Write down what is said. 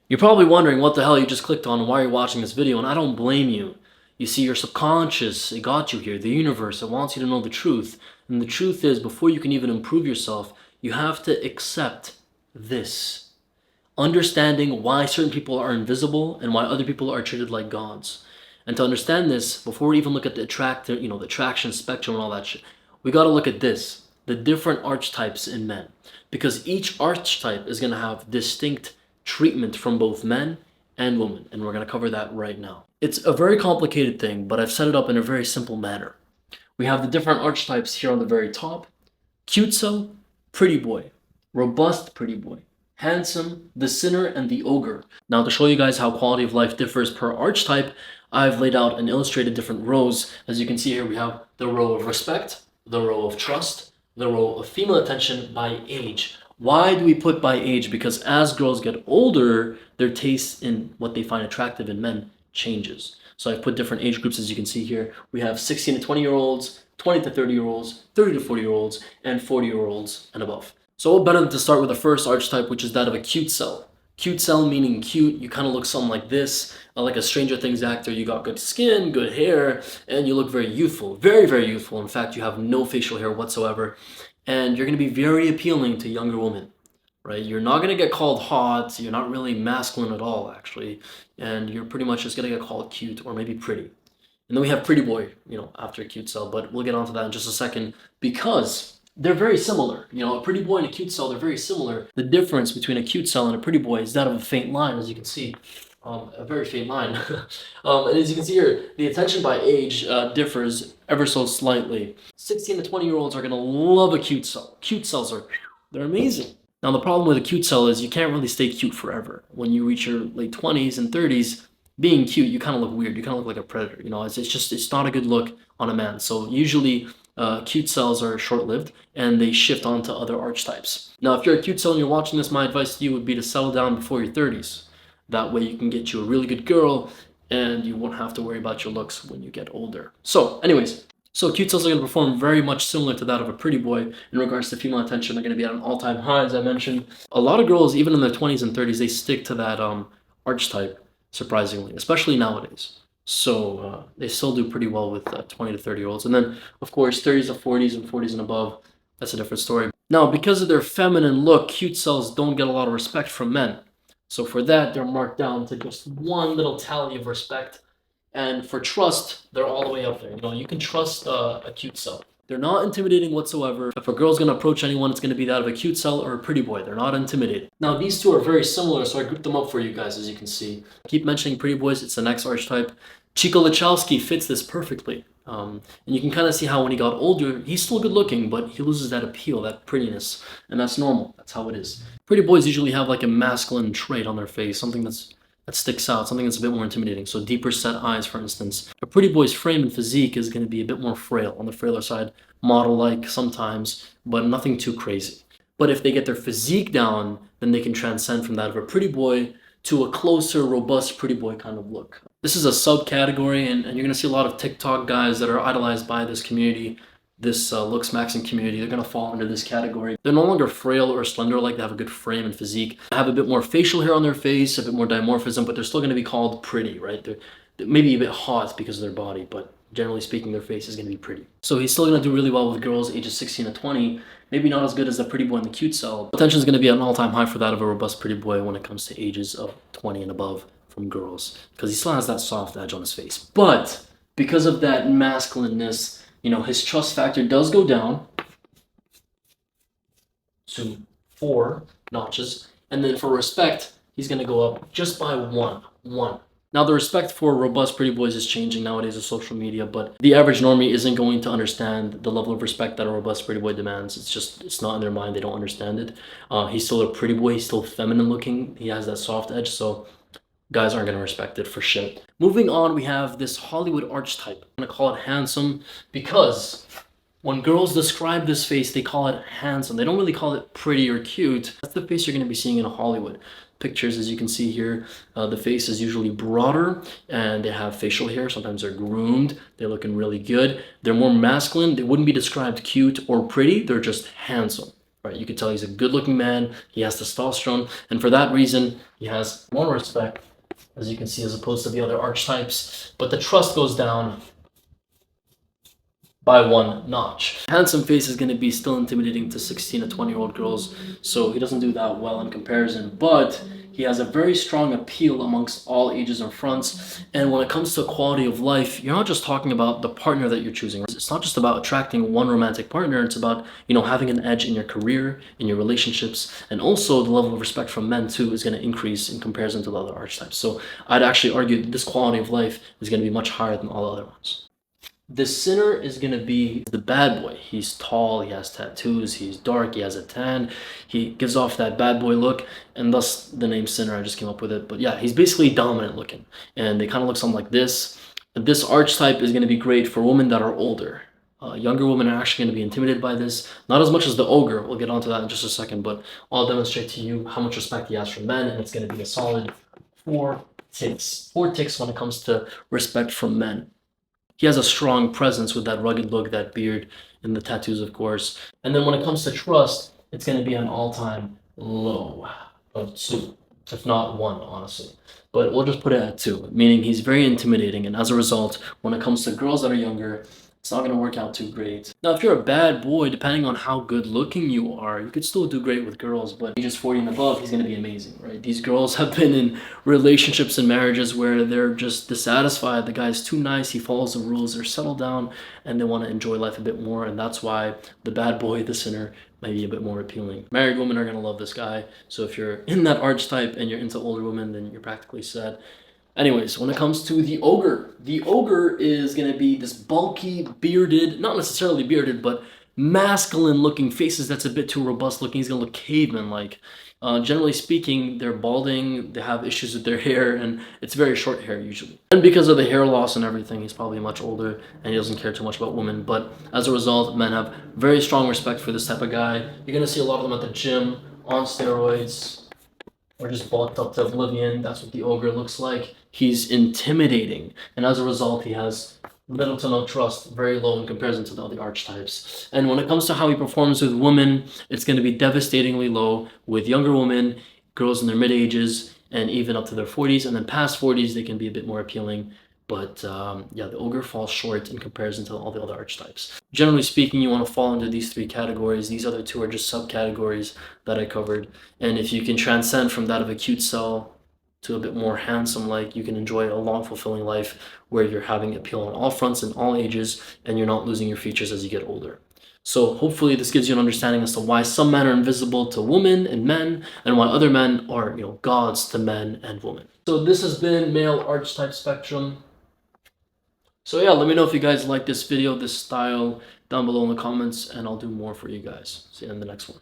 You're probably wondering what the hell you just clicked on and why you're watching this video, and I don't blame you. You see, your subconscious, it got you here. The universe, it wants you to know the truth. And the truth is, before you can even improve yourself, you have to accept this. Understanding why certain people are invisible and why other people are treated like gods. And to understand this, before we even look at the the attraction spectrum and all that shit, we got to look at this, the different archetypes in men. Because each archetype is going to have distinct treatment from both men and women, and we're going to cover that right now. It's a very complicated thing, but I've set it up in a very simple manner. We have the different archetypes here on the very top: cute cell, pretty boy, robust pretty boy, handsome, the sinner, and the ogre. Now, to show you guys how quality of life differs per archetype, I've laid out and illustrated different rows. As you can see here, we have the row of respect, the row of trust, the row of female attention by age. Why do we put by age? Because as girls get older, their taste in what they find attractive in men changes. So I've put different age groups, as you can see here. We have 16 to 20-year-olds, 20 to 30-year-olds, 30 to 40-year-olds, and 40-year-olds and above. So what better than to start with the first archetype, which is that of a cute cell. Cute cell meaning cute, you kind of look something like this, like a Stranger Things actor. You got good skin, good hair, and you look very youthful, very, very youthful. In fact, you have no facial hair whatsoever, and you're going to be very appealing to younger women, right? You're not going to get called hot, you're not really masculine at all, actually, and you're pretty much just going to get called cute or maybe pretty. And then we have pretty boy, after cute cell, but we'll get onto that in just a second, because they're very similar. A pretty boy and a cute cell, they're very similar. The difference between a cute cell and a pretty boy is that of a faint line, as you can see. A very faint line. And as you can see here, the attention by age differs ever so slightly. 16 to 20-year-olds are going to love a cute cell. Cute cells they're amazing. Now, the problem with a cute cell is you can't really stay cute forever. When you reach your late 20s and 30s, being cute, you kind of look weird. You kind of look like a predator. It's not a good look on a man. So usually cute cells are short-lived and they shift on to other archetypes. Now, if you're a cute cell and you're watching this, my advice to you would be to settle down before your 30s. That way you can get you a really good girl and you won't have to worry about your looks when you get older. So anyways, cute cells are going to perform very much similar to that of a pretty boy in regards to female attention. They're going to be at an all-time high, as I mentioned. A lot of girls, even in their 20s and 30s, they stick to that archetype, surprisingly, especially nowadays. So they still do pretty well with 20 to 30-year-olds. And then, of course, 30s to 40s and 40s and above, that's a different story. Now, because of their feminine look, cute cells don't get a lot of respect from men. So for that, they're marked down to just one little tally of respect. And for trust, they're all the way up there. You can trust a cute cell. They're not intimidating whatsoever. If a girl's going to approach anyone, it's going to be that of a cute cell or a pretty boy. They're not intimidating. Now, these two are very similar, so I grouped them up for you guys, as you can see. I keep mentioning pretty boys. It's the next archetype. Chico Lachowski fits this perfectly. And you can kind of see how when he got older, he's still good looking, but he loses that appeal, that prettiness. And that's normal. That's how it is. Pretty boys usually have like a masculine trait on their face, something that sticks out, something that's a bit more intimidating. So deeper set eyes, for instance. A pretty boy's frame and physique is going to be a bit more frail, on the frailer side, model-like sometimes, but nothing too crazy. But if they get their physique down, then they can transcend from that of a pretty boy to a closer, robust pretty boy kind of look. This is a subcategory, and you're going to see a lot of TikTok guys that are idolized by this community, this looks maxing community. They're going to fall into this category. They're no longer frail or slender, like they have a good frame and physique. They have a bit more facial hair on their face, a bit more dimorphism, but they're still going to be called pretty, right? They're maybe a bit hot because of their body, but generally speaking, their face is going to be pretty. So he's still going to do really well with girls ages 16 to 20, maybe not as good as the pretty boy and the cute cell. Attention is going to be at an all-time high for that of a robust pretty boy when it comes to ages of 20 and above from girls, because he still has that soft edge on his face. But because of that masculineness, his trust factor does go down to 4 notches. And then for respect, he's going to go up just by one. Now, the respect for robust pretty boys is changing nowadays with social media, but the average normie isn't going to understand the level of respect that a robust pretty boy demands. It's not in their mind. They don't understand it. He's still a pretty boy. He's still feminine looking. He has that soft edge, so guys aren't going to respect it for shit. Moving on, we have this Hollywood archetype. I'm going to call it handsome because when girls describe this face, they call it handsome. They don't really call it pretty or cute. That's the face you're going to be seeing in Hollywood pictures. As you can see here, the face is usually broader and they have facial hair. Sometimes they're groomed. They're looking really good. They're more masculine. They wouldn't be described cute or pretty. They're just handsome. right? You could tell he's a good-looking man. He has testosterone, and for that reason, he has more respect, as you can see, as opposed to the other archetypes. But the trust goes down by one notch. Handsome face is going to be still intimidating to 16 to 20-year-old girls, so he doesn't do that well in comparison, but he has a very strong appeal amongst all ages and fronts. And when it comes to quality of life, you're not just talking about the partner that you're choosing. It's not just about attracting one romantic partner. It's about, having an edge in your career, in your relationships, and also the level of respect from men too is going to increase in comparison to the other archetypes. So I'd actually argue that this quality of life is going to be much higher than all the other ones. The sinner is going to be the bad boy. He's tall, he has tattoos, he's dark, he has a tan. He gives off that bad boy look, and thus the name sinner, I just came up with it. But yeah, he's basically dominant looking, and they kind of look something like this. This archetype is going to be great for women that are older. Younger women are actually going to be intimidated by this. Not as much as the ogre. We'll get onto that in just a second, but I'll demonstrate to you how much respect he has for men, and it's going to be a solid 4 ticks. 4 ticks when it comes to respect from men. He has a strong presence with that rugged look, that beard, and the tattoos, of course. And then when it comes to trust, it's going to be an all-time low of 2, if not 1, honestly. But we'll just put it at 2, meaning he's very intimidating. And as a result, when it comes to girls that are younger, it's not going to work out too great. Now, if you're a bad boy, depending on how good looking you are, you could still do great with girls, but ages 40 and above, he's going to be amazing, right? These girls have been in relationships and marriages where they're just dissatisfied. The guy's too nice, he follows the rules, they're settled down, and they want to enjoy life a bit more, and that's why the bad boy, the sinner, might be a bit more appealing. Married women are going to love this guy, so if you're in that archetype and you're into older women, then you're practically set. Anyways, when it comes to the ogre is going to be this bulky, bearded, not necessarily bearded, but masculine looking faces that's a bit too robust looking. He's going to look caveman-like. Generally speaking, they're balding, they have issues with their hair, and it's very short hair usually. And because of the hair loss and everything, he's probably much older, and he doesn't care too much about women. But as a result, men have very strong respect for this type of guy. You're going to see a lot of them at the gym, on steroids, or just bulked up to oblivion. That's what the ogre looks like. He's intimidating, and as a result, he has little to no trust, very low in comparison to the other archetypes. And when it comes to how he performs with women, it's going to be devastatingly low with younger women, girls in their mid-ages, and even up to their 40s. And then past 40s, they can be a bit more appealing. But yeah, the ogre falls short in comparison to all the other archetypes. Generally speaking, you want to fall into these 3 categories. These other 2 are just subcategories that I covered. And if you can transcend from that of a cute cell to a bit more handsome-like, you can enjoy a long, fulfilling life where you're having appeal on all fronts and all ages, and you're not losing your features as you get older. So hopefully this gives you an understanding as to why some men are invisible to women and men, and why other men are, gods to men and women. So this has been Male Archetype Spectrum. So yeah, let me know if you guys like this video, this style, down below in the comments, and I'll do more for you guys. See you in the next one.